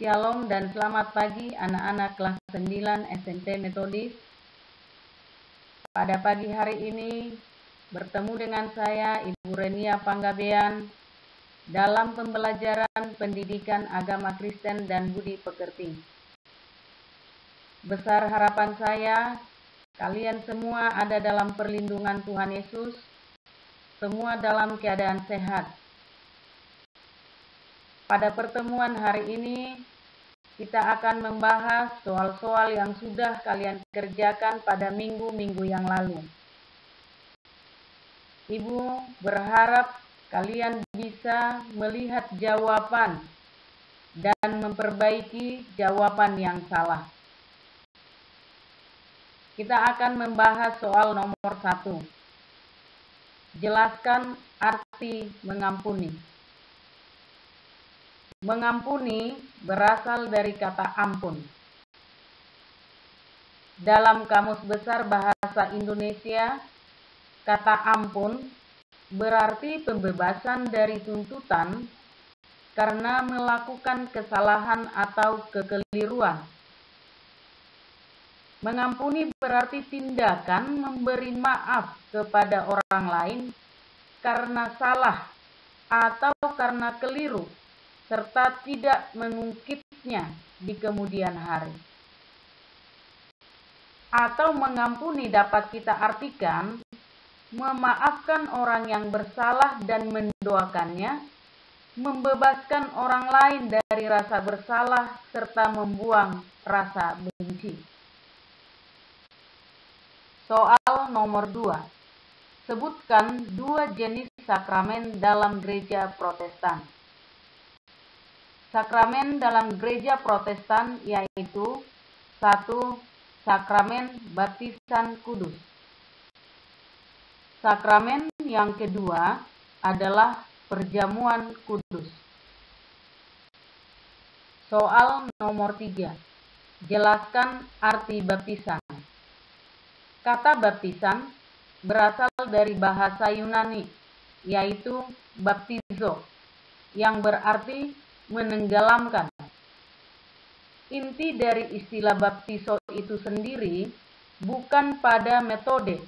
Shalom dan selamat pagi anak-anak kelas 9 SMP Metodis. Pada pagi hari ini bertemu dengan saya Ibu Renia Panggabean dalam pembelajaran pendidikan agama Kristen dan budi pekerti. Besar harapan saya kalian semua ada dalam perlindungan Tuhan Yesus, semua dalam keadaan sehat. Pada pertemuan hari ini kita akan membahas soal-soal yang sudah kalian kerjakan pada minggu-minggu yang lalu. Ibu berharap kalian bisa melihat jawaban dan memperbaiki jawaban yang salah. Kita akan membahas soal nomor 1. Jelaskan arti mengampuni. Mengampuni berasal dari kata ampun. Dalam Kamus Besar Bahasa Indonesia, kata ampun berarti pembebasan dari tuntutan karena melakukan kesalahan atau kekeliruan. Mengampuni berarti tindakan memberi maaf kepada orang lain karena salah atau karena keliru, serta tidak mengungkitnya di kemudian hari. Atau mengampuni dapat kita artikan memaafkan orang yang bersalah dan mendoakannya, membebaskan orang lain dari rasa bersalah, serta membuang rasa benci. Soal nomor 2. Sebutkan 2 jenis sakramen dalam gereja Protestan. Sakramen dalam gereja Protestan yaitu 1. Sakramen baptisan kudus. Sakramen yang kedua adalah perjamuan kudus. Soal nomor 3. Jelaskan arti baptisan. Kata baptisan berasal dari bahasa Yunani, yaitu baptizo, yang berarti menenggelamkan. Inti dari istilah baptizo itu sendiri bukan pada metode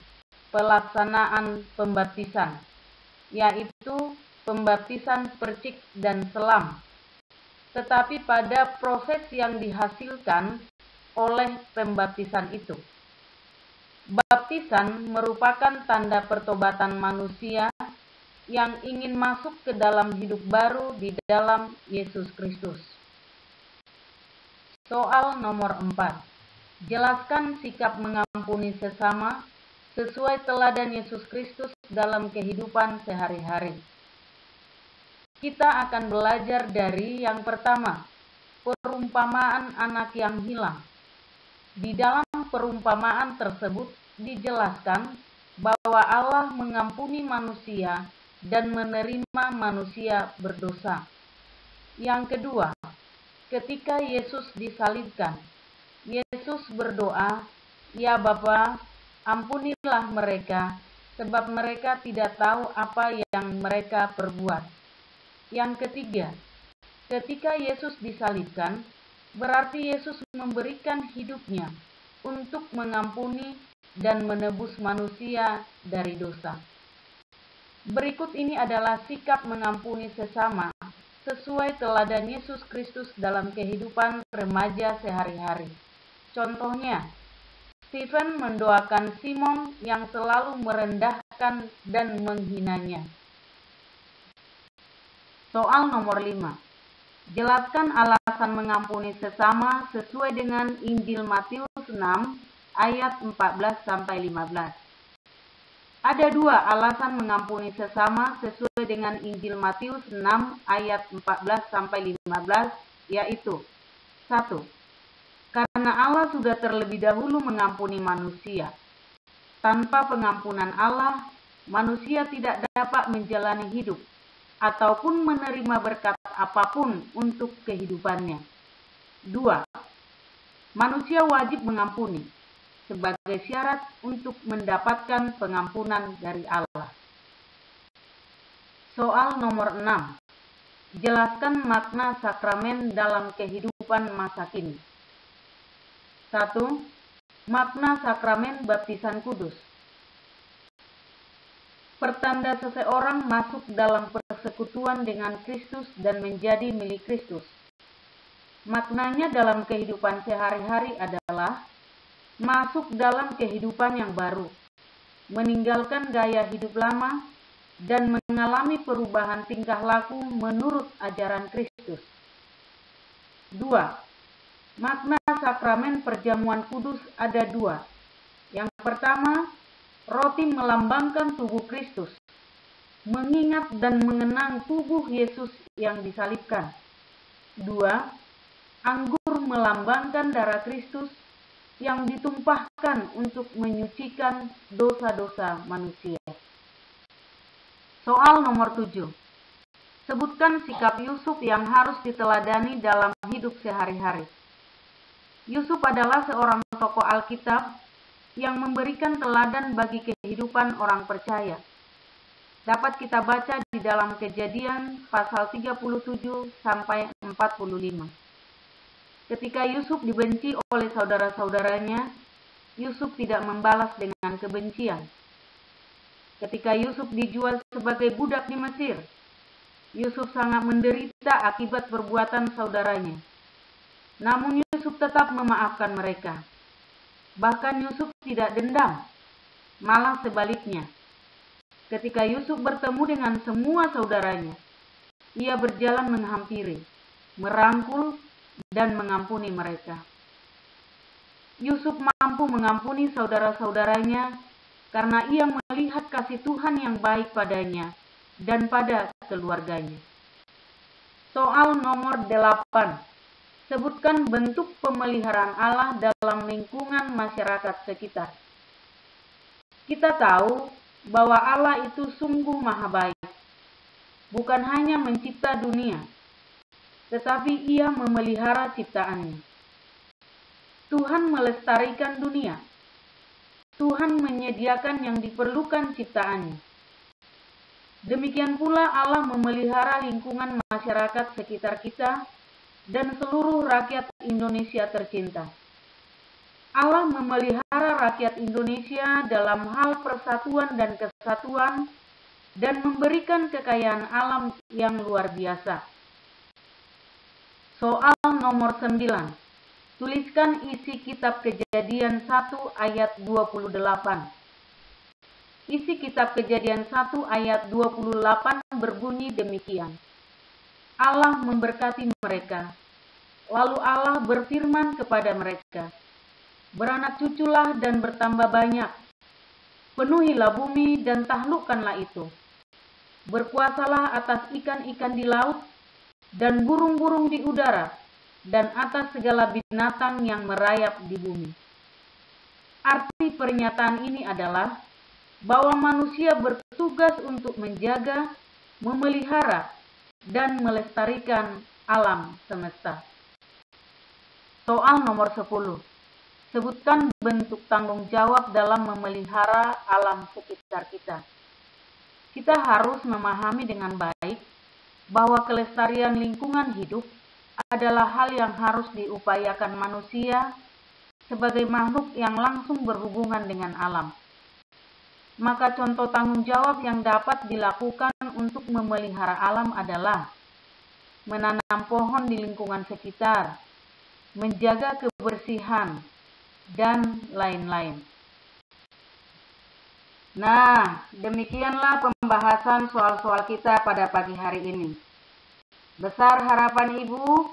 pelaksanaan pembaptisan, yaitu pembaptisan percik dan selam, tetapi pada proses yang dihasilkan oleh pembaptisan itu. Baptisan merupakan tanda pertobatan manusia yang ingin masuk ke dalam hidup baru di dalam Yesus Kristus. Soal nomor 4. Jelaskan sikap mengampuni sesama sesuai teladan Yesus Kristus dalam kehidupan sehari-hari. Kita akan belajar dari yang pertama, perumpamaan anak yang hilang. Di dalam perumpamaan tersebut dijelaskan bahwa Allah mengampuni manusia dan menerima manusia berdosa. Yang kedua, ketika Yesus disalibkan, Yesus berdoa, "Ya Bapa, ampunilah mereka, sebab mereka tidak tahu apa yang mereka perbuat." Yang ketiga, ketika Yesus disalibkan, berarti Yesus memberikan hidupnya untuk mengampuni dan menebus manusia dari dosa. Berikut ini adalah sikap mengampuni sesama sesuai teladan Yesus Kristus dalam kehidupan remaja sehari-hari. Contohnya, Stephen mendoakan Simon yang selalu merendahkan dan menghinanya. Soal nomor 5. Jelaskan alasan mengampuni sesama sesuai dengan Injil Matius 6 ayat 14-15. Ada 2 alasan mengampuni sesama sesuai dengan Injil Matius 6 ayat 14-15, yaitu 1. Karena Allah sudah terlebih dahulu mengampuni manusia. Tanpa pengampunan Allah, manusia tidak dapat menjalani hidup ataupun menerima berkat apapun untuk kehidupannya. 2. Manusia wajib mengampuni sebagai syarat untuk mendapatkan pengampunan dari Allah. Soal nomor 6. Jelaskan makna sakramen dalam kehidupan kehidupan masa kini. 1. Makna sakramen baptisan kudus. Pertanda seseorang masuk dalam persekutuan dengan Kristus dan menjadi milik Kristus. Maknanya dalam kehidupan sehari-hari adalah masuk dalam kehidupan yang baru, meninggalkan gaya hidup lama, dan mengalami perubahan tingkah laku menurut ajaran Kristus. 2. Makna sakramen perjamuan kudus ada 2. Yang pertama, roti melambangkan tubuh Kristus, mengingat dan mengenang tubuh Yesus yang disalibkan. 2. Anggur melambangkan darah Kristus yang ditumpahkan untuk menyucikan dosa-dosa manusia. Soal nomor 7. Sebutkan sikap Yusuf yang harus diteladani dalam hidup sehari-hari. Yusuf adalah seorang tokoh Alkitab yang memberikan teladan bagi kehidupan orang percaya. Dapat kita baca di dalam Kejadian pasal 37 sampai 45. Ketika Yusuf dibenci oleh saudara-saudaranya, Yusuf tidak membalas dengan kebencian. Ketika Yusuf dijual sebagai budak di Mesir, Yusuf sangat menderita akibat perbuatan saudaranya. Namun Yusuf tetap memaafkan mereka. Bahkan Yusuf tidak dendam, malah sebaliknya. Ketika Yusuf bertemu dengan semua saudaranya, ia berjalan menghampiri, merangkul, dan mengampuni mereka. Yusuf mampu mengampuni saudara-saudaranya karena ia melihat kasih Tuhan yang baik padanya dan pada keluarganya. Soal nomor 8. Sebutkan bentuk pemeliharaan Allah dalam lingkungan masyarakat sekitar. Kita tahu bahwa Allah itu sungguh maha baik. Bukan hanya mencipta dunia, tetapi Ia memelihara ciptaannya. Tuhan melestarikan dunia. Tuhan menyediakan yang diperlukan ciptaannya. Demikian pula Allah memelihara lingkungan masyarakat sekitar kita dan seluruh rakyat Indonesia tercinta. Allah memelihara rakyat Indonesia dalam hal persatuan dan kesatuan dan memberikan kekayaan alam yang luar biasa. Soal nomor 9. Tuliskan isi kitab Kejadian 1 ayat 28. Isi kitab Kejadian 1 ayat 28 berbunyi demikian. Allah memberkati mereka. Lalu Allah berfirman kepada mereka, beranak cuculah dan bertambah banyak. Penuhilah bumi dan taklukkanlah itu. Berkuasalah atas ikan-ikan di laut dan burung-burung di udara dan atas segala binatang yang merayap di bumi. Arti pernyataan ini adalah bahwa manusia bertugas untuk menjaga, memelihara, dan melestarikan alam semesta. Soal nomor 10. Sebutkan bentuk tanggung jawab dalam memelihara alam sekitar kita. Kita harus memahami dengan baik bahwa kelestarian lingkungan hidup adalah hal yang harus diupayakan manusia sebagai makhluk yang langsung berhubungan dengan alam. Maka contoh tanggung jawab yang dapat dilakukan untuk memelihara alam adalah menanam pohon di lingkungan sekitar, menjaga kebersihan, dan lain-lain. Nah, demikianlah pembahasan soal-soal kita pada pagi hari ini. Besar harapan Ibu,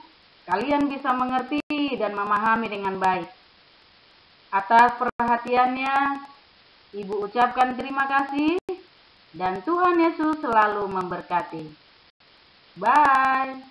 kalian bisa mengerti dan memahami dengan baik. Atas perhatiannya, Ibu ucapkan terima kasih dan Tuhan Yesus selalu memberkati. Bye.